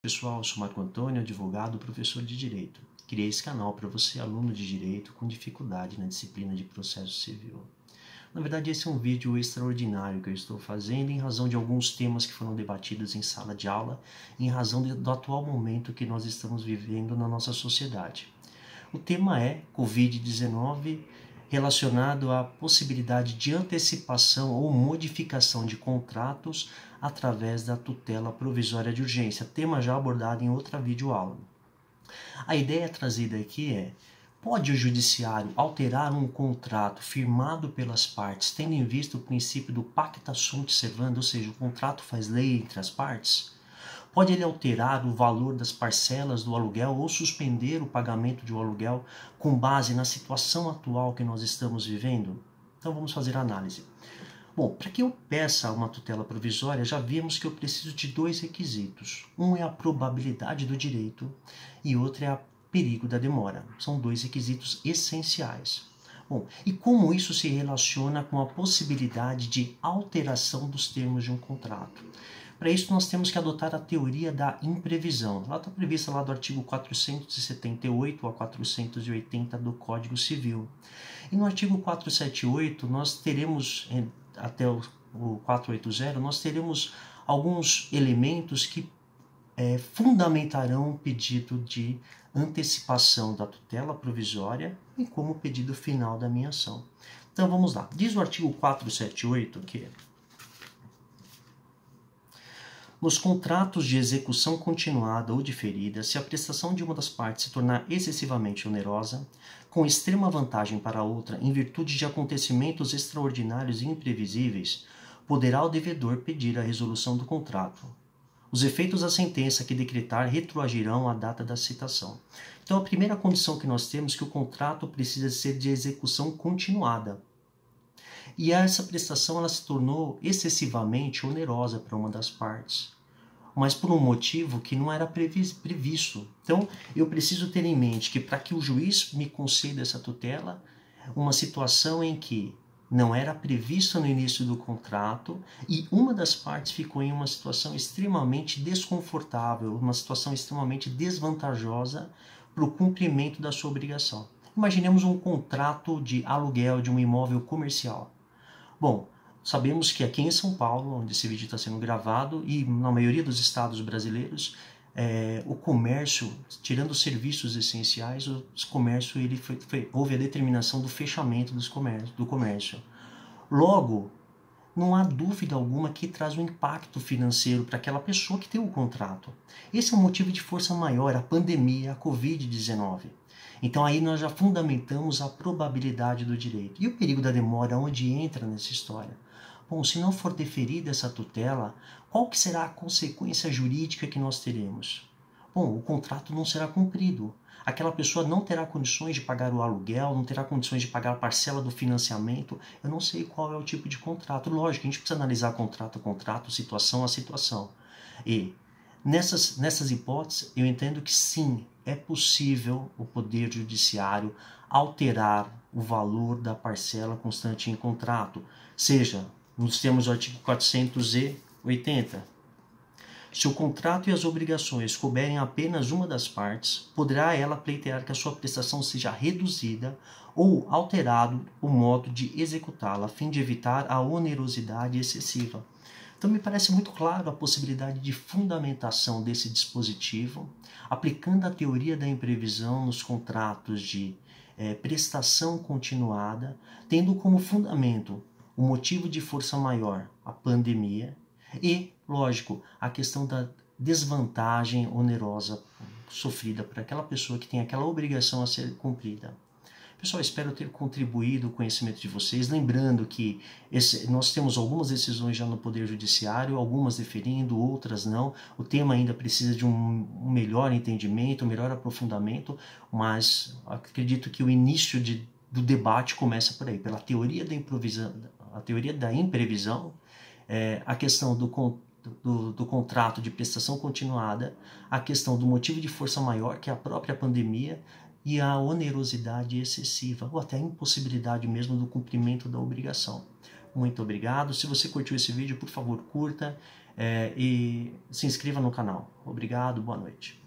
Pessoal, eu sou Marco Antônio, advogado, professor de Direito. Criei esse canal para você, aluno de Direito, com dificuldade na disciplina de processo civil. Na verdade, esse é um vídeo extraordinário que eu estou fazendo em razão de alguns temas que foram debatidos em sala de aula, em razão do atual momento que nós estamos vivendo na nossa sociedade. O tema é Covid-19, relacionado à possibilidade de antecipação ou modificação de contratos através da tutela provisória de urgência, tema já abordado em outra videoaula. A ideia trazida aqui é: pode o judiciário alterar um contrato firmado pelas partes, tendo em vista o princípio do pacta sunt servanda, ou seja, o contrato faz lei entre as partes? Pode ele alterar o valor das parcelas do aluguel ou suspender o pagamento de um aluguel com base na situação atual que nós estamos vivendo? Então vamos fazer a análise. Bom, para que eu peça uma tutela provisória, já vimos que eu preciso de dois requisitos. Um é a probabilidade do direito e outro é o perigo da demora. São dois requisitos essenciais. Bom, e como isso se relaciona com a possibilidade de alteração dos termos de um contrato? Para isso, nós temos que adotar a teoria da imprevisão. Ela está prevista lá do artigo 478 a 480 do Código Civil. E no artigo 478, nós teremos, até o 480, nós teremos alguns elementos que fundamentarão o pedido de antecipação da tutela provisória e como pedido final da minha ação. Então vamos lá. Diz o artigo 478 que nos contratos de execução continuada ou diferida, se a prestação de uma das partes se tornar excessivamente onerosa, com extrema vantagem para a outra em virtude de acontecimentos extraordinários e imprevisíveis, poderá o devedor pedir a resolução do contrato. Os efeitos da sentença que decretar retroagirão à data da citação. Então, a primeira condição que nós temos é que o contrato precisa ser de execução continuada. E essa prestação ela se tornou excessivamente onerosa para uma das partes, mas por um motivo que não era previsto. Então, eu preciso ter em mente que para que o juiz me conceda essa tutela, uma situação em que não era prevista no início do contrato e uma das partes ficou em uma situação extremamente desconfortável, uma situação extremamente desvantajosa para o cumprimento da sua obrigação. Imaginemos um contrato de aluguel de um imóvel comercial. Bom, sabemos que aqui em São Paulo, onde esse vídeo está sendo gravado, e na maioria dos estados brasileiros, o comércio, tirando os serviços essenciais, o comércio houve a determinação do fechamento do comércio. Logo, não há dúvida alguma que traz um impacto financeiro para aquela pessoa que tem o contrato. Esse é um motivo de força maior, a pandemia, a Covid-19. Então aí nós já fundamentamos a probabilidade do direito. E o perigo da demora, onde entra nessa história? Bom, se não for deferida essa tutela, qual que será a consequência jurídica que nós teremos? Bom, o contrato não será cumprido. Aquela pessoa não terá condições de pagar o aluguel, não terá condições de pagar a parcela do financiamento. Eu não sei qual é o tipo de contrato. Lógico, a gente precisa analisar contrato a contrato, situação a situação. E nessas hipóteses, eu entendo que sim, é possível o Poder Judiciário alterar o valor da parcela constante em contrato, seja nos termos do artigo 480. Se o contrato e as obrigações couberem apenas uma das partes, poderá ela pleitear que a sua prestação seja reduzida ou alterado o modo de executá-la, a fim de evitar a onerosidade excessiva. Então me parece muito claro a possibilidade de fundamentação desse dispositivo, aplicando a teoria da imprevisão nos contratos de prestação continuada, tendo como fundamento o motivo de força maior, a pandemia, e, lógico, a questão da desvantagem onerosa sofrida por aquela pessoa que tem aquela obrigação a ser cumprida. Pessoal, espero ter contribuído com o conhecimento de vocês. Lembrando que nós temos algumas decisões já no Poder Judiciário, algumas deferindo, outras não. O tema ainda precisa de um melhor entendimento, um melhor aprofundamento, mas acredito que o início do debate começa por aí, pela teoria da improvisação, a teoria da imprevisão, a questão do contrato de prestação continuada, a questão do motivo de força maior, que é a própria pandemia, e a onerosidade excessiva, ou até a impossibilidade mesmo do cumprimento da obrigação. Muito obrigado. Se você curtiu esse vídeo, por favor, curta, e se inscreva no canal. Obrigado, boa noite.